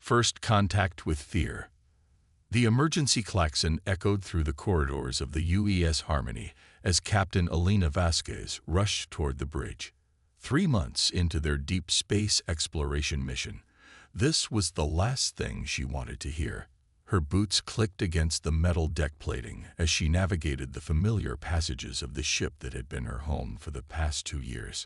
First contact with fear. The emergency klaxon echoed through the corridors of the UES Harmony as Captain Elena Vasquez rushed toward the bridge. 3 months into their deep space exploration mission, this was the last thing she wanted to hear. Her boots clicked against the metal deck plating as she navigated the familiar passages of the ship that had been her home for the past 2 years.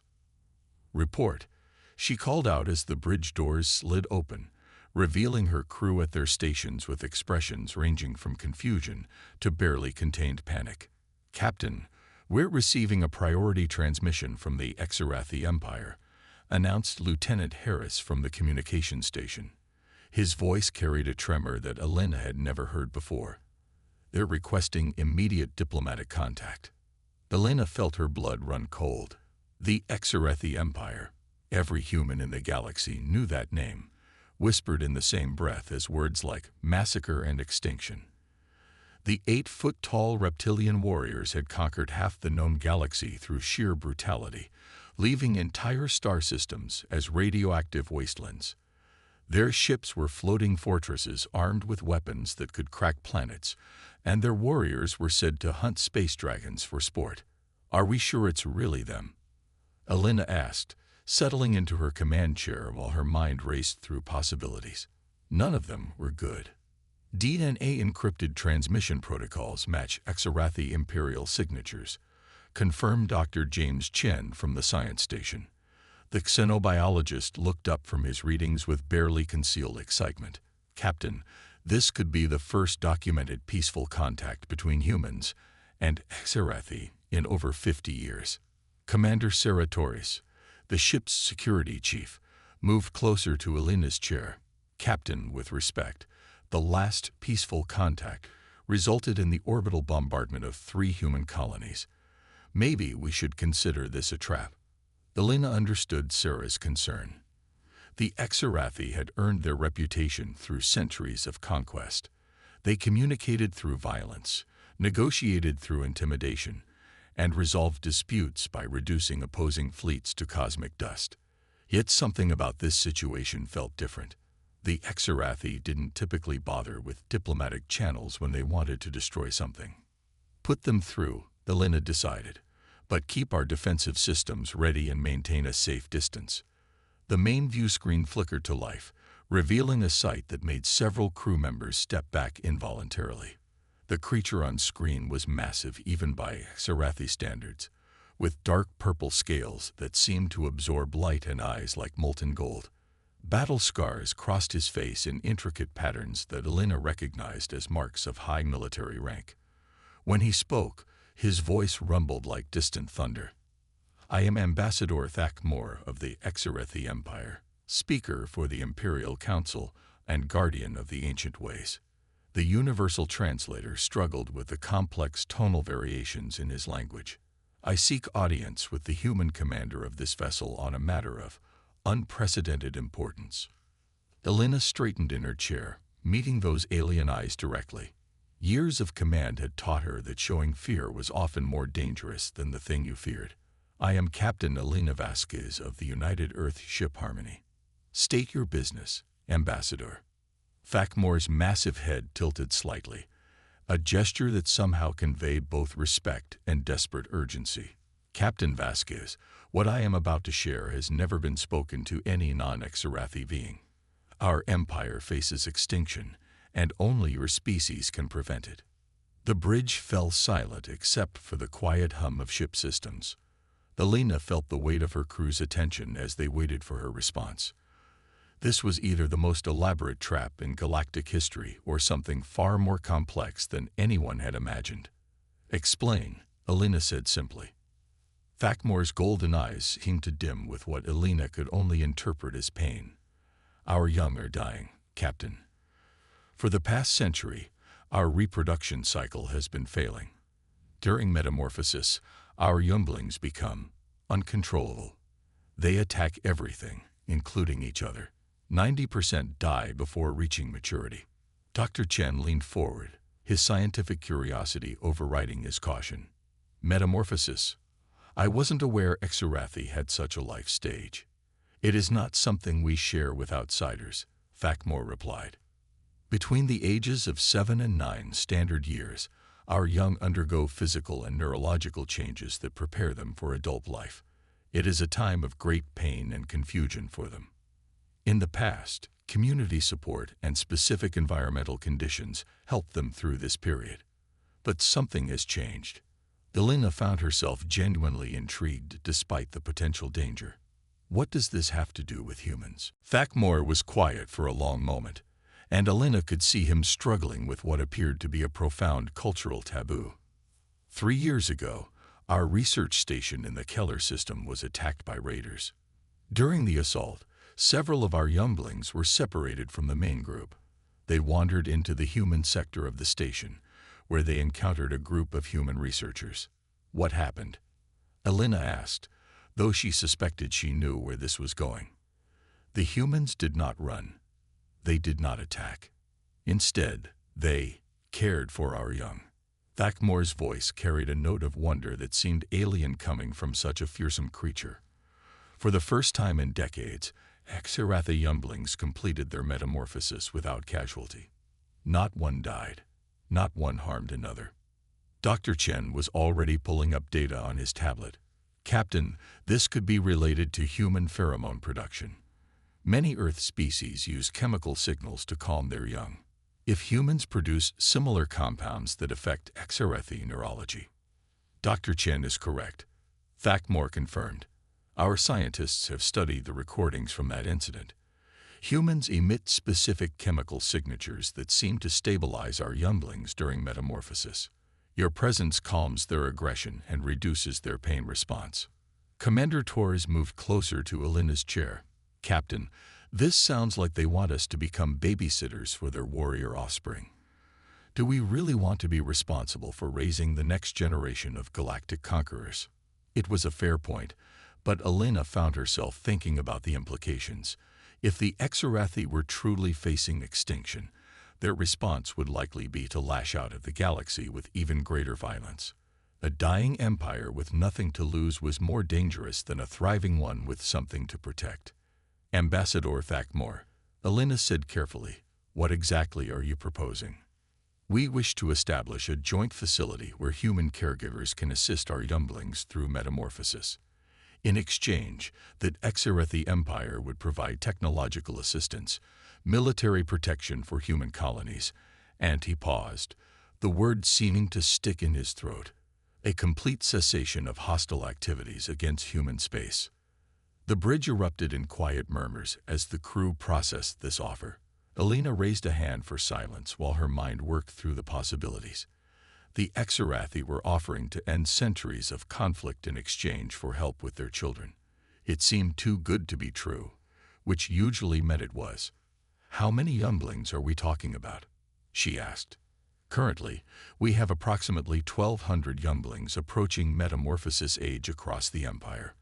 "Report," she called out as the bridge doors slid open, revealing her crew at their stations with expressions ranging from confusion to barely contained panic. "Captain, we're receiving a priority transmission from the Exarathi Empire," announced Lieutenant Harris from the communication station. His voice carried a tremor that Elena had never heard before. "They're requesting immediate diplomatic contact." Elena felt her blood run cold. The Exarathi Empire. Every human in the galaxy knew that name, whispered in the same breath as words like massacre and extinction. The 8-foot-tall reptilian warriors had conquered half the known galaxy through sheer brutality, leaving entire star systems as radioactive wastelands. Their ships were floating fortresses armed with weapons that could crack planets, and their warriors were said to hunt space dragons for sport. "Are we sure it's really them?" Elena asked, settling into her command chair while her mind raced through possibilities. None of them were good. DNA-encrypted transmission protocols match Exarathi Imperial signatures, confirmed Dr. James Chen from the science station. The xenobiologist looked up from his readings with barely concealed excitement. "Captain, this could be the first documented peaceful contact between humans and Exarathi in over 50 years. Commander Sarah Torres, the ship's security chief, moved closer to Elena's chair. "Captain, with respect, the last peaceful contact resulted in the orbital bombardment of 3 human colonies. Maybe we should consider this a trap." Elena understood Sarah's concern. The Exarathi had earned their reputation through centuries of conquest. They communicated through violence, negotiated through intimidation, and resolved disputes by reducing opposing fleets to cosmic dust. Yet something about this situation felt different. The Exarathi didn't typically bother with diplomatic channels when they wanted to destroy something. "Put them through," Elena decided, "but keep our defensive systems ready and maintain a safe distance." The main view screen flickered to life, revealing a sight that made several crew members step back involuntarily. The creature on screen was massive even by Exarathi standards, with dark purple scales that seemed to absorb light and eyes like molten gold. Battle scars crossed his face in intricate patterns that Elena recognized as marks of high military rank. When he spoke, his voice rumbled like distant thunder. "I am Ambassador Thakmor of the Exarathi Empire, speaker for the Imperial Council and guardian of the ancient ways." The universal translator struggled with the complex tonal variations in his language. "I seek audience with the human commander of this vessel on a matter of unprecedented importance." Elena straightened in her chair, meeting those alien eyes directly. Years of command had taught her that showing fear was often more dangerous than the thing you feared. "I am Captain Elena Vasquez of the United Earth Ship Harmony." "State your business, Ambassador." Thakmor's massive head tilted slightly, a gesture that somehow conveyed both respect and desperate urgency. "Captain Vasquez, what I am about to share has never been spoken to any non-Exarathi being. Our empire faces extinction, and only your species can prevent it." The bridge fell silent except for the quiet hum of ship systems. Elena felt the weight of her crew's attention as they waited for her response. This was either the most elaborate trap in galactic history or something far more complex than anyone had imagined. "Explain," Elena said simply. Thakmor's golden eyes seemed to dim with what Elena could only interpret as pain. "Our young are dying, Captain. For the past century, our reproduction cycle has been failing. During metamorphosis, our younglings become uncontrollable. They attack everything, including each other. 90% die before reaching maturity." Dr. Chen leaned forward, his scientific curiosity overriding his caution. "Metamorphosis? I wasn't aware Exarathi had such a life stage. It is not something we share with outsiders," Thakmore replied. Between the ages of 7 and 9 standard years, our young undergo physical and neurological changes that prepare them for adult life. It is a time of great pain and confusion for them. In the past, community support and specific environmental conditions helped them through this period. But something has changed. Elena found herself genuinely intrigued despite the potential danger. What does this have to do with humans? Thakmore was quiet for a long moment, and Elena could see him struggling with what appeared to be a profound cultural taboo. 3 years ago, our research station in the Keller system was attacked by raiders. During the assault, several of our younglings were separated from the main group. They wandered into the human sector of the station, where they encountered a group of human researchers. What happened? Elena asked, though she suspected she knew where this was going. The humans did not run. They did not attack. Instead, they cared for our young. Thakmore's voice carried a note of wonder that seemed alien coming from such a fearsome creature. For the first time in decades, Xerathi younglings completed their metamorphosis without casualty. Not one died. Not one harmed another. Dr. Chen was already pulling up data on his tablet. Captain, this could be related to human pheromone production. Many Earth species use chemical signals to calm their young. If humans produce similar compounds that affect Xerathi neurology. Dr. Chen is correct. Thakmore confirmed. Our scientists have studied the recordings from that incident. Humans emit specific chemical signatures that seem to stabilize our younglings during metamorphosis. Your presence calms their aggression and reduces their pain response. Commander Torres moved closer to Elena's chair. Captain, this sounds like they want us to become babysitters for their warrior offspring. Do we really want to be responsible for raising the next generation of galactic conquerors? It was a fair point, but Elena found herself thinking about the implications. If the Xerathi were truly facing extinction, their response would likely be to lash out at the galaxy with even greater violence. A dying empire with nothing to lose was more dangerous than a thriving one with something to protect. Ambassador Thakmore, Elena said carefully, what exactly are you proposing? We wish to establish a joint facility where human caregivers can assist our younglings through metamorphosis. In exchange, the Xerathi Empire would provide technological assistance, military protection for human colonies, and he paused, the word seeming to stick in his throat, a complete cessation of hostile activities against human space. The bridge erupted in quiet murmurs as the crew processed this offer. Elena raised a hand for silence while her mind worked through the possibilities. The Xerathi were offering to end centuries of conflict in exchange for help with their children. It seemed too good to be true, which usually meant it was. How many younglings are we talking about? She asked. Currently, we have approximately 1,200 younglings approaching metamorphosis age across the Empire.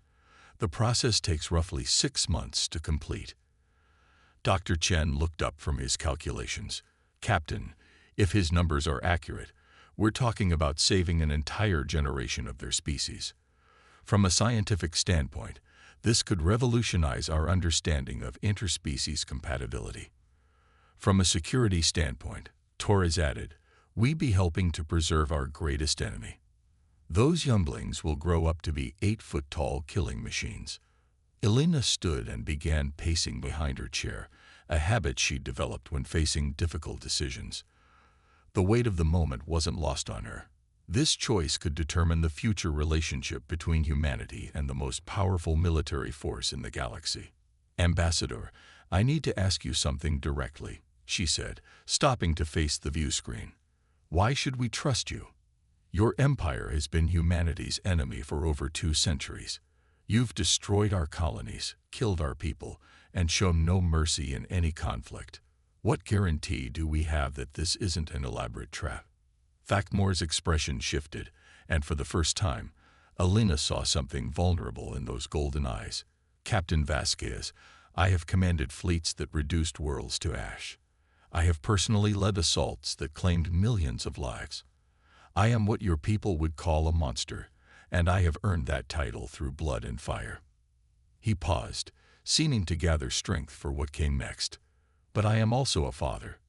The process takes roughly 6 months to complete. Dr. Chen looked up from his calculations. Captain, if his numbers are accurate, we're talking about saving an entire generation of their species. From a scientific standpoint, this could revolutionize our understanding of interspecies compatibility. From a security standpoint, Torres added, we'd be helping to preserve our greatest enemy. Those younglings will grow up to be 8-foot-tall killing machines. Elena stood and began pacing behind her chair, a habit she'd developed when facing difficult decisions. The weight of the moment wasn't lost on her. This choice could determine the future relationship between humanity and the most powerful military force in the galaxy. Ambassador, I need to ask you something directly, she said, stopping to face the view screen. Why should we trust you? Your empire has been humanity's enemy for over 2 centuries. You've destroyed our colonies, killed our people, and shown no mercy in any conflict. What guarantee do we have that this isn't an elaborate trap? Thakmore's expression shifted, and for the first time, Elena saw something vulnerable in those golden eyes. Captain Vasquez, I have commanded fleets that reduced worlds to ash. I have personally led assaults that claimed millions of lives. I am what your people would call a monster, and I have earned that title through blood and fire. He paused, seeming to gather strength for what came next. But I am also a father.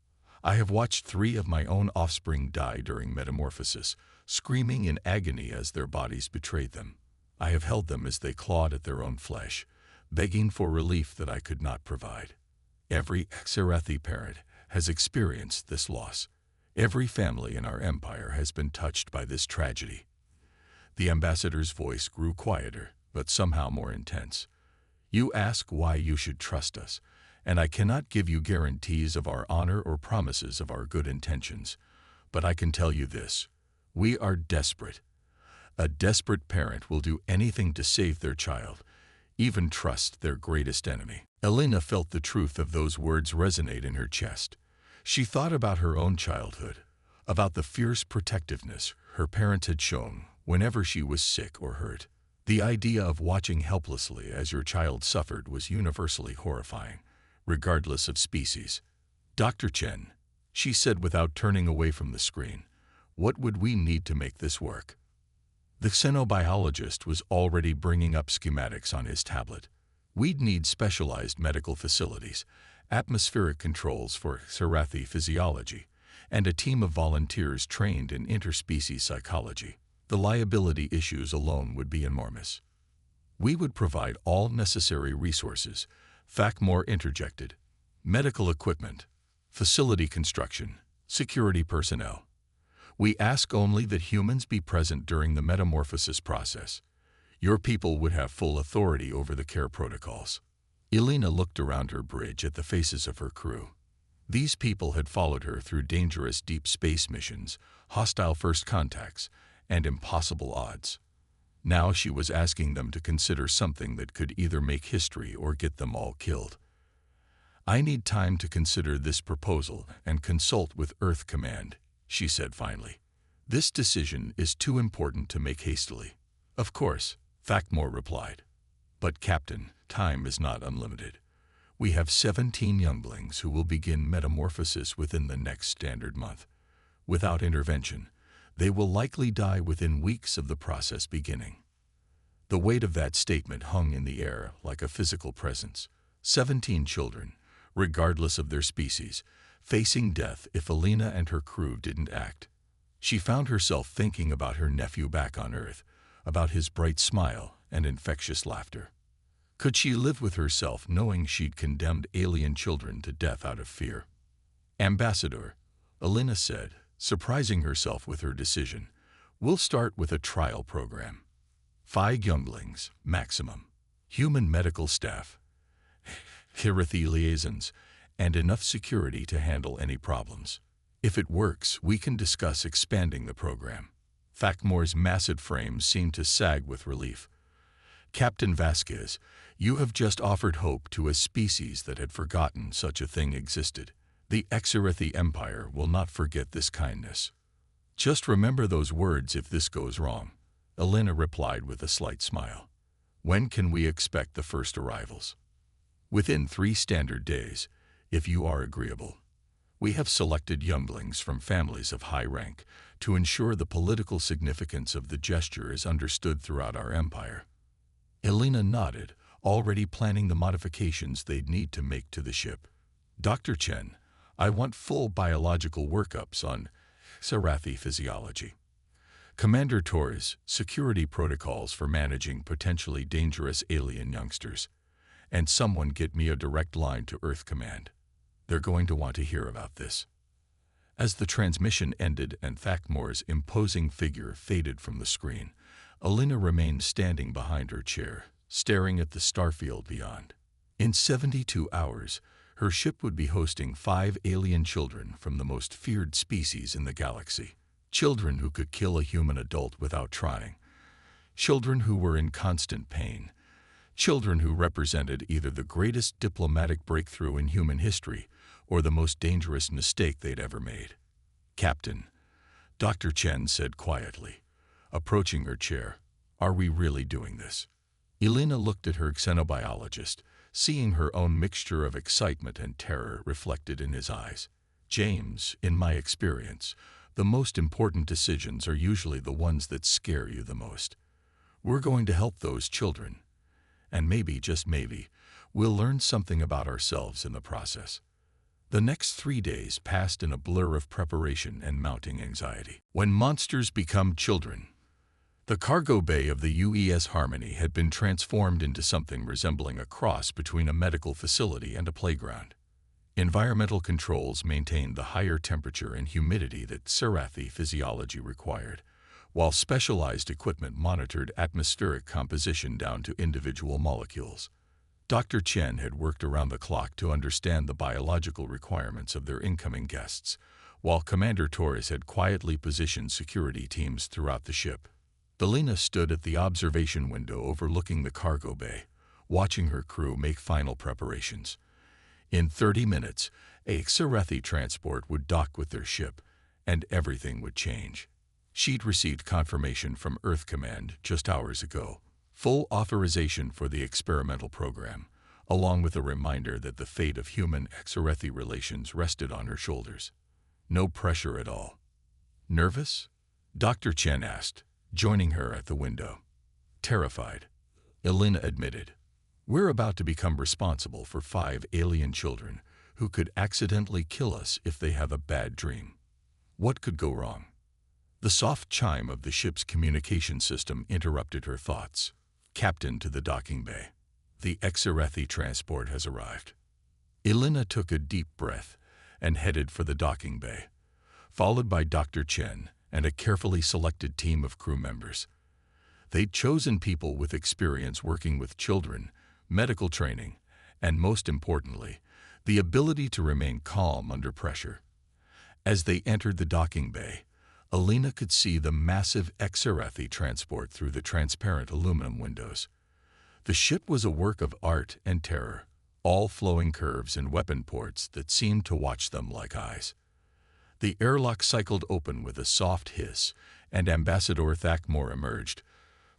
I have watched 3 of my own offspring die during metamorphosis, screaming in agony as their bodies betrayed them. I have held them as they clawed at their own flesh, begging for relief that I could not provide. Every Xerathi parent has experienced this loss. Every family in our empire has been touched by this tragedy. The ambassador's voice grew quieter, but somehow more intense. You ask why you should trust us, and I cannot give you guarantees of our honor or promises of our good intentions. But I can tell you this: we are desperate. A desperate parent will do anything to save their child, even trust their greatest enemy. Elena felt the truth of those words resonate in her chest. She thought about her own childhood, about the fierce protectiveness her parents had shown whenever she was sick or hurt. The idea of watching helplessly as your child suffered was universally horrifying, regardless of species. Dr. Chen, she said without turning away from the screen, what would we need to make this work? The xenobiologist was already bringing up schematics on his tablet. We'd need specialized medical facilities, atmospheric controls for Xerathi physiology, and a team of volunteers trained in interspecies psychology. The liability issues alone would be enormous. We would provide all necessary resources, Thakmore interjected: medical equipment, facility construction, security personnel. We ask only that humans be present during the metamorphosis process. Your people would have full authority over the care protocols. Elena looked around her bridge at the faces of her crew. These people had followed her through dangerous deep space missions, hostile first contacts, and impossible odds. Now she was asking them to consider something that could either make history or get them all killed. I need time to consider this proposal and consult with Earth Command, she said finally. This decision is too important to make hastily. Of course, Thakmore replied. But Captain, time is not unlimited. We have 17 younglings who will begin metamorphosis within the next standard month. Without intervention, they will likely die within weeks of the process beginning. The weight of that statement hung in the air like a physical presence. 17 children, regardless of their species, facing death if Elena and her crew didn't act. She found herself thinking about her nephew back on Earth, about his bright smile and infectious laughter. Could she live with herself knowing she'd condemned alien children to death out of fear? Ambassador, Elena said, surprising herself with her decision, we'll start with a trial program. 5 younglings, maximum. Human medical staff, Xerathi liaisons, and enough security to handle any problems. If it works, we can discuss expanding the program. Thakmore's massive frame seemed to sag with relief. Captain Vasquez, you have just offered hope to a species that had forgotten such a thing existed. The Xerathi Empire will not forget this kindness. Just remember those words if this goes wrong, Elena replied with a slight smile. When can we expect the first arrivals? Within 3 standard days, if you are agreeable. We have selected younglings from families of high rank to ensure the political significance of the gesture is understood throughout our empire. Elena nodded, already planning the modifications they'd need to make to the ship. Dr. Chen, I want full biological workups on Xerathi physiology. Commander Torres, security protocols for managing potentially dangerous alien youngsters. And someone get me a direct line to Earth Command. They're going to want to hear about this. As the transmission ended and Thakmore's imposing figure faded from the screen, Elena remained standing behind her chair, staring at the starfield beyond. In 72 hours, her ship would be hosting 5 alien children from the most feared species in the galaxy. Children who could kill a human adult without trying. Children who were in constant pain. Children who represented either the greatest diplomatic breakthrough in human history or the most dangerous mistake they'd ever made. Captain, Dr. Chen said quietly, approaching her chair, are we really doing this? Elena looked at her xenobiologist, seeing her own mixture of excitement and terror reflected in his eyes. James, in my experience, the most important decisions are usually the ones that scare you the most. We're going to help those children. And maybe, just maybe, we'll learn something about ourselves in the process. The next 3 days passed in a blur of preparation and mounting anxiety. When monsters become children. The cargo bay of the UES Harmony had been transformed into something resembling a cross between a medical facility and a playground. Environmental controls maintained the higher temperature and humidity that Sarathi physiology required, while specialized equipment monitored atmospheric composition down to individual molecules. Dr. Chen had worked around the clock to understand the biological requirements of their incoming guests, while Commander Torres had quietly positioned security teams throughout the ship. Elena stood at the observation window overlooking the cargo bay, watching her crew make final preparations. In 30 minutes, a Sarathi transport would dock with their ship, and everything would change. She'd received confirmation from Earth Command just hours ago. Full authorization for the experimental program, along with a reminder that the fate of human-Sarathi relations rested on her shoulders. No pressure at all. Nervous? Dr. Chen asked, joining her at the window. Terrified, Elena admitted. We're about to become responsible for 5 alien children who could accidentally kill us if they have a bad dream. What could go wrong? The soft chime of the ship's communication system interrupted her thoughts. Captain to the docking bay. The Sarathi transport has arrived. Elena took a deep breath and headed for the docking bay, followed by Dr. Chen and a carefully selected team of crew members. They'd chosen people with experience working with children, medical training, and most importantly, the ability to remain calm under pressure. As they entered the docking bay, Elena could see the massive Sarathi transport through the transparent aluminum windows. The ship was a work of art and terror, all flowing curves and weapon ports that seemed to watch them like eyes. The airlock cycled open with a soft hiss, and Ambassador Thakmore emerged,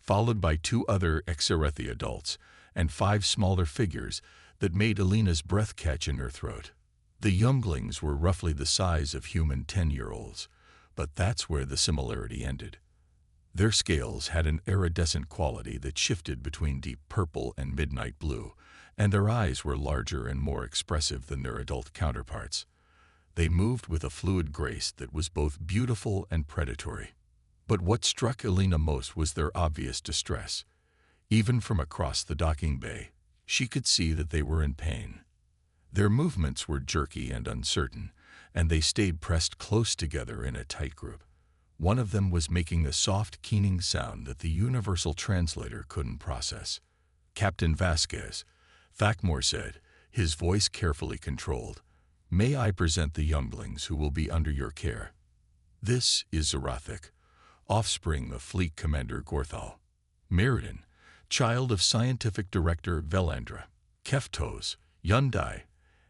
followed by 2 other Sarathi adults and 5 smaller figures that made Elena's breath catch in her throat. The younglings were roughly the size of human 10-year-olds, but that's where the similarity ended. Their scales had an iridescent quality that shifted between deep purple and midnight blue, and their eyes were larger and more expressive than their adult counterparts. They moved with a fluid grace that was both beautiful and predatory. But what struck Elena most was their obvious distress. Even from across the docking bay, she could see that they were in pain. Their movements were jerky and uncertain, and they stayed pressed close together in a tight group. One of them was making a soft, keening sound that the universal translator couldn't process. Captain Vasquez, Thakmore said, his voice carefully controlled. May I present the younglings who will be under your care? This is Zarathik, offspring of Fleet Commander Gorthal. Meriden, child of Scientific Director Velandra. Keftos, Yundai,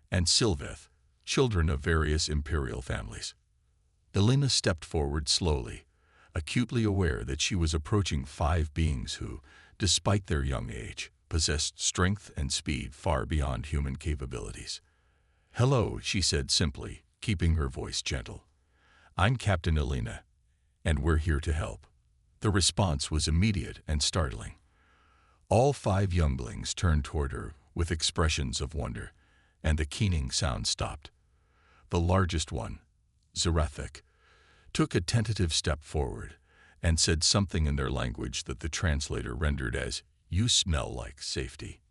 and Sylveth, children of various imperial families. Elena stepped forward slowly, acutely aware that she was approaching 5 beings who, despite their young age, possessed strength and speed far beyond human capabilities. Hello, she said simply, keeping her voice gentle. I'm Captain Elena, and we're here to help. The response was immediate and startling. All 5 younglings turned toward her with expressions of wonder, and the keening sound stopped. The largest one, Zarathik, took a tentative step forward and said something in their language that the translator rendered as, "You smell like safety."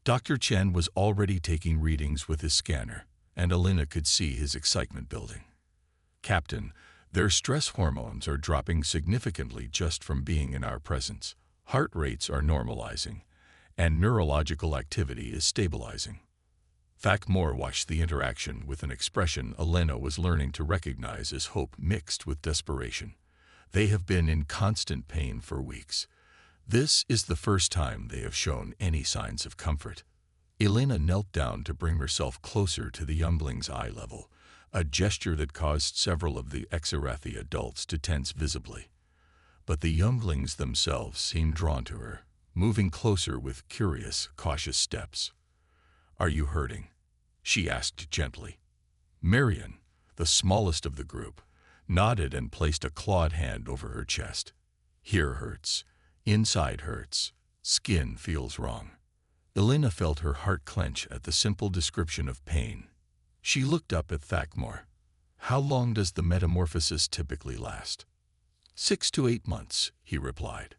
Dr. Chen was already taking readings with his scanner, and Elena could see his excitement building. Captain, their stress hormones are dropping significantly just from being in our presence. Heart rates are normalizing, and neurological activity is stabilizing. Thakmore watched the interaction with an expression Elena was learning to recognize as hope mixed with desperation. They have been in constant pain for weeks. This is the first time they have shown any signs of comfort. Elena knelt down to bring herself closer to the youngling's eye level, a gesture that caused several of the Sarathi adults to tense visibly. But the younglings themselves seemed drawn to her, moving closer with curious, cautious steps. Are you hurting? She asked gently. Marion, the smallest of the group, nodded and placed a clawed hand over her chest. Here hurts. Inside hurts. Skin feels wrong. Elena felt her heart clench at the simple description of pain. She looked up at Thakmore. "How long does the metamorphosis typically last?" 6 to 8 months, he replied.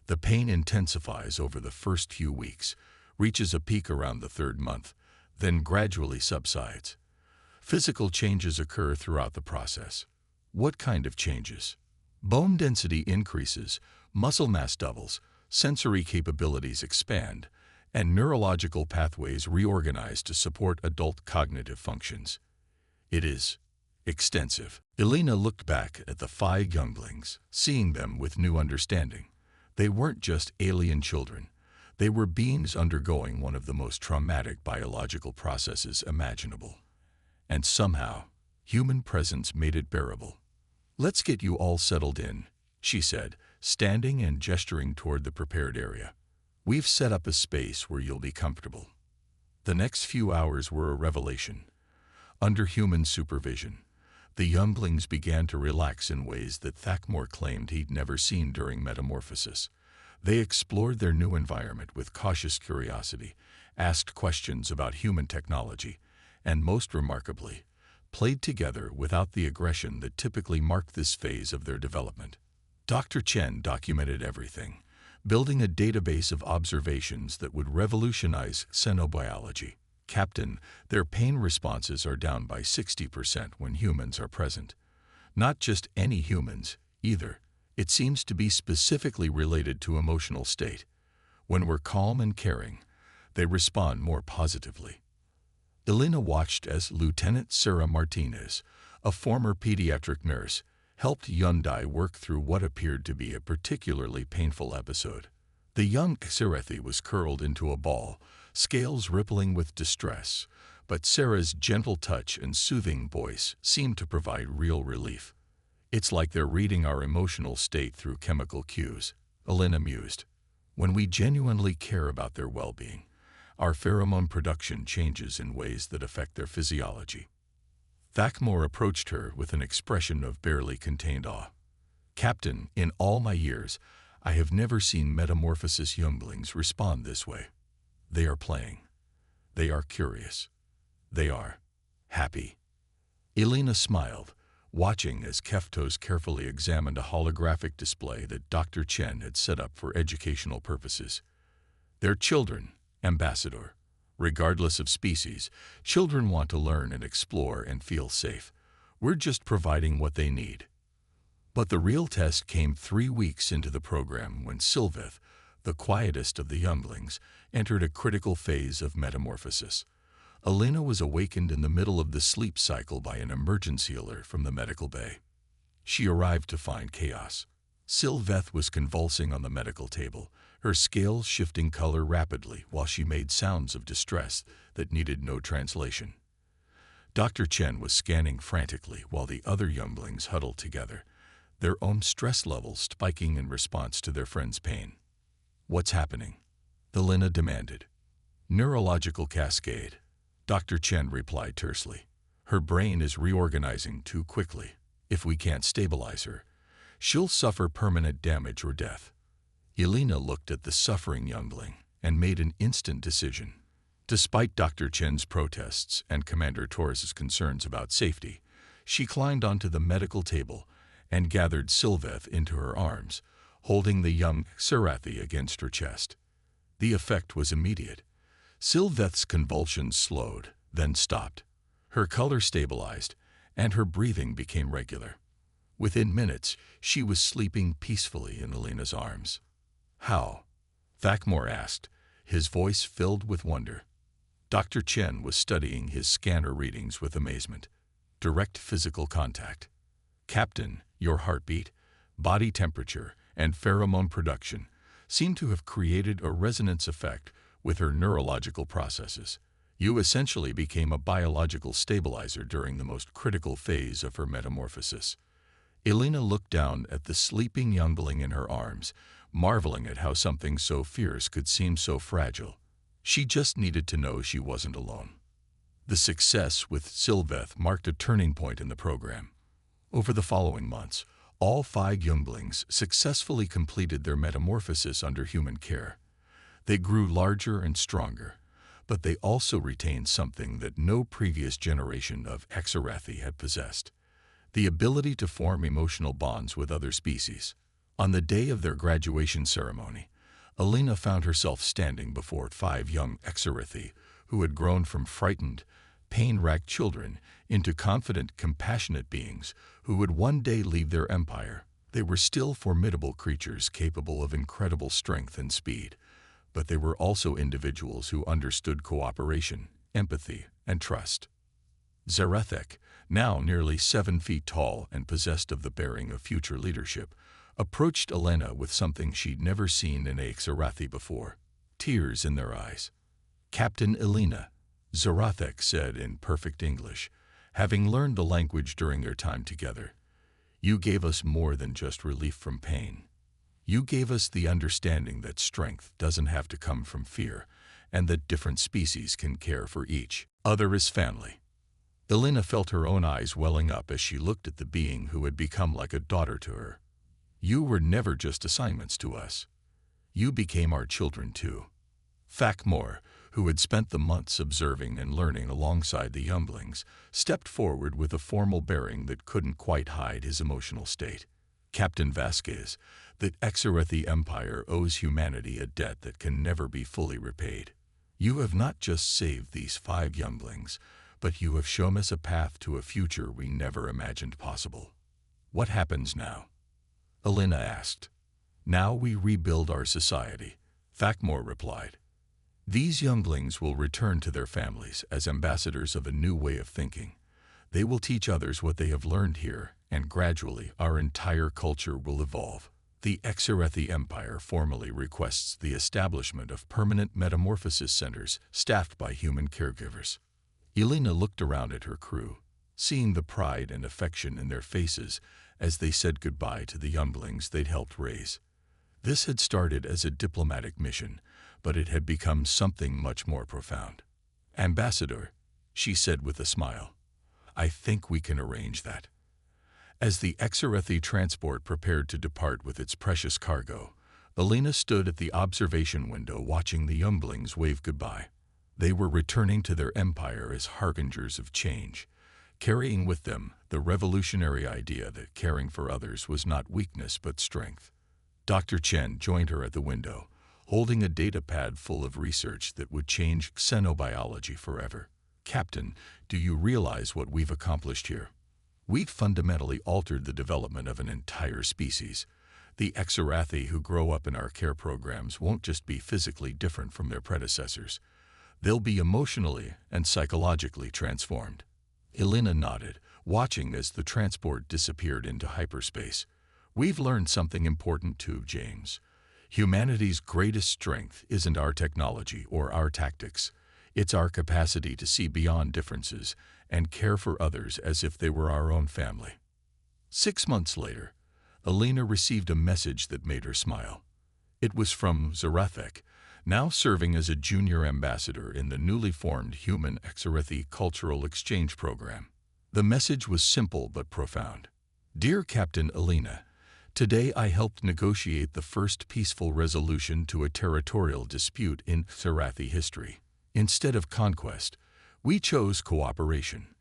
The pain intensifies over the first few weeks, reaches a peak around the 3rd month, then gradually subsides. Physical changes occur throughout the process. What kind of changes? Bone density increases, muscle mass doubles, sensory capabilities expand, and neurological pathways reorganize to support adult cognitive functions. It is extensive. Elena looked back at the 5 younglings, seeing them with new understanding. They weren't just alien children. They were beings undergoing one of the most traumatic biological processes imaginable. And somehow, human presence made it bearable. "Let's get you all settled in," she said, standing and gesturing toward the prepared area. "We've set up a space where you'll be comfortable." The next few hours were a revelation. Under human supervision, the younglings began to relax in ways that Thakmore claimed he'd never seen during metamorphosis. They explored their new environment with cautious curiosity, asked questions about human technology, and most remarkably, played together without the aggression that typically marked this phase of their development. Dr. Chen documented everything, building a database of observations that would revolutionize xenobiology. "Captain, their pain responses are down by 60% when humans are present. Not just any humans, either. It seems to be specifically related to emotional state. When we're calm and caring, they respond more positively." Elena watched as Lieutenant Sarah Martinez, a former pediatric nurse, helped Hyundai work through what appeared to be a particularly painful episode. The young Xerathi was curled into a ball, scales rippling with distress, but Sarah's gentle touch and soothing voice seemed to provide real relief. "It's like they're reading our emotional state through chemical cues," Elena mused. "When we genuinely care about their well-being, our pheromone production changes in ways that affect their physiology." Thakmore approached her with an expression of barely contained awe. "Captain, in all my years, I have never seen metamorphosis younglings respond this way. They are playing. They are curious. They are happy." Elena smiled, watching as Keftos carefully examined a holographic display that Dr. Chen had set up for educational purposes. "They're children, Ambassador. Regardless of species, children want to learn and explore and feel safe. We're just providing what they need." But the real test came 3 weeks into the program when Sylveth, the quietest of the younglings, entered a critical phase of metamorphosis. Elena was awakened in the middle of the sleep cycle by an emergency alert from the medical bay. She arrived to find chaos. Sylveth was convulsing on the medical table, her scales shifting color rapidly while she made sounds of distress that needed no translation. Dr. Chen was scanning frantically while the other younglings huddled together, their own stress levels spiking in response to their friend's pain. "What's happening?" Elena demanded. "Neurological cascade," Dr. Chen replied tersely. "Her brain is reorganizing too quickly. If we can't stabilize her, she'll suffer permanent damage or death." Elena looked at the suffering youngling and made an instant decision. Despite Dr. Chen's protests and Commander Torres's concerns about safety, she climbed onto the medical table and gathered Sylveth into her arms, holding the young Xerathi against her chest. The effect was immediate. Sylveth's convulsions slowed, then stopped. Her color stabilized, and her breathing became regular. Within minutes, she was sleeping peacefully in Elena's arms. "How?" Thakmore asked, his voice filled with wonder. Dr. Chen was studying his scanner readings with amazement. "Direct physical contact. Captain, your heartbeat, body temperature, and pheromone production seem to have created a resonance effect with her neurological processes. You essentially became a biological stabilizer during the most critical phase of her metamorphosis." Elena looked down at the sleeping youngling in her arms, marveling at how something so fierce could seem so fragile. She just needed to know she wasn't alone. The success with Sylveth marked a turning point in the program. Over the following months, all 5 younglings successfully completed their metamorphosis under human care. They grew larger and stronger, But they also retained something that no previous generation of Exorathi had possessed: the ability to form emotional bonds with other species. On the day of their graduation ceremony, Alina found herself standing before 5 young Exorathi who had grown from frightened, pain-racked children into confident, compassionate beings who would one day leave their empire. They were still formidable creatures capable of incredible strength and speed, but they were also individuals who understood cooperation, empathy, and trust. Zarethek, now nearly 7 feet tall and possessed of the bearing of future leadership, approached Elena with something she'd never seen in Exorathi before: tears in their eyes. "Captain Elena," Zarethek said in perfect English, having learned the language during their time together, "you gave us more than just relief from pain. You gave us the understanding that strength doesn't have to come from fear, and that different species can care for each other as family." Elena felt her own eyes welling up as she looked at the being who had become like a daughter to her. "You were never just assignments to us. You became our children too." Thakmor, who had spent the months observing and learning alongside the younglings, stepped forward with a formal bearing that couldn't quite hide his emotional state. "Captain Vasquez, the Exorathi Empire owes humanity a debt that can never be fully repaid. You have not just saved these 5 younglings, but you have shown us a path to a future we never imagined possible." "What happens now?" Elena asked. "Now we rebuild our society," Thakmor replied. "These younglings will return to their families as ambassadors of a new way of thinking. They will teach others what they have learned here, and gradually our entire culture will evolve." The Exorathi Empire formally requests the establishment of permanent metamorphosis centers staffed by human caregivers. Elena looked around at her crew, seeing the pride and affection in their faces as they said goodbye to the younglings they'd helped raise. This had started as a diplomatic mission, but it had become something much more profound. "Ambassador," she said with a smile, "I think we can arrange that." As the Exorathi transport prepared to depart with its precious cargo, Elena stood at the observation window watching the younglings wave goodbye. They were returning to their empire as harbingers of change, carrying with them the revolutionary idea that caring for others was not weakness but strength. Dr. Chen joined her at the window, holding a datapad full of research that would change xenobiology forever. "Captain, do you realize what we've accomplished here? We've fundamentally altered the development of an entire species. The Exorathi who grow up in our care programs won't just be physically different from their predecessors. They'll be emotionally and psychologically transformed." Elena nodded, watching as the transport disappeared into hyperspace. "We've learned something important too, James. Humanity's greatest strength isn't our technology or our tactics. It's our capacity to see beyond differences and care for others as if they were our own family." 6 months later, Elena received a message that made her smile. It was from Zarethek, now serving as a junior ambassador in the newly formed Human Exorathi Cultural Exchange Program. The message was simple but profound. "Dear Captain Elena, today I helped negotiate the first peaceful resolution to a territorial dispute in Exorathi history. Instead of conquest, we chose cooperation.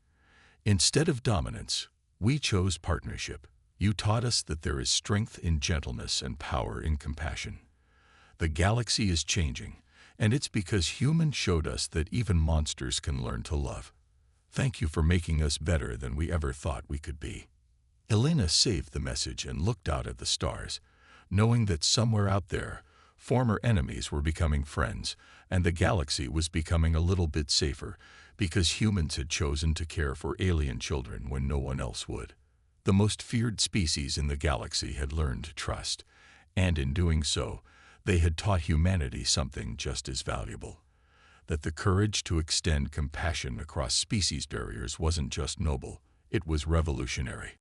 Instead of dominance, we chose partnership. You taught us that there is strength in gentleness and power in compassion. The galaxy is changing, and it's because humans showed us that even monsters can learn to love. Thank you for making us better than we ever thought we could be." Elena saved the message and looked out at the stars, knowing that somewhere out there, former enemies were becoming friends, and the galaxy was becoming a little bit safer because humans had chosen to care for alien children when no one else would. The most feared species in the galaxy had learned to trust, and in doing so, they had taught humanity something just as valuable: that the courage to extend compassion across species barriers wasn't just noble, it was revolutionary.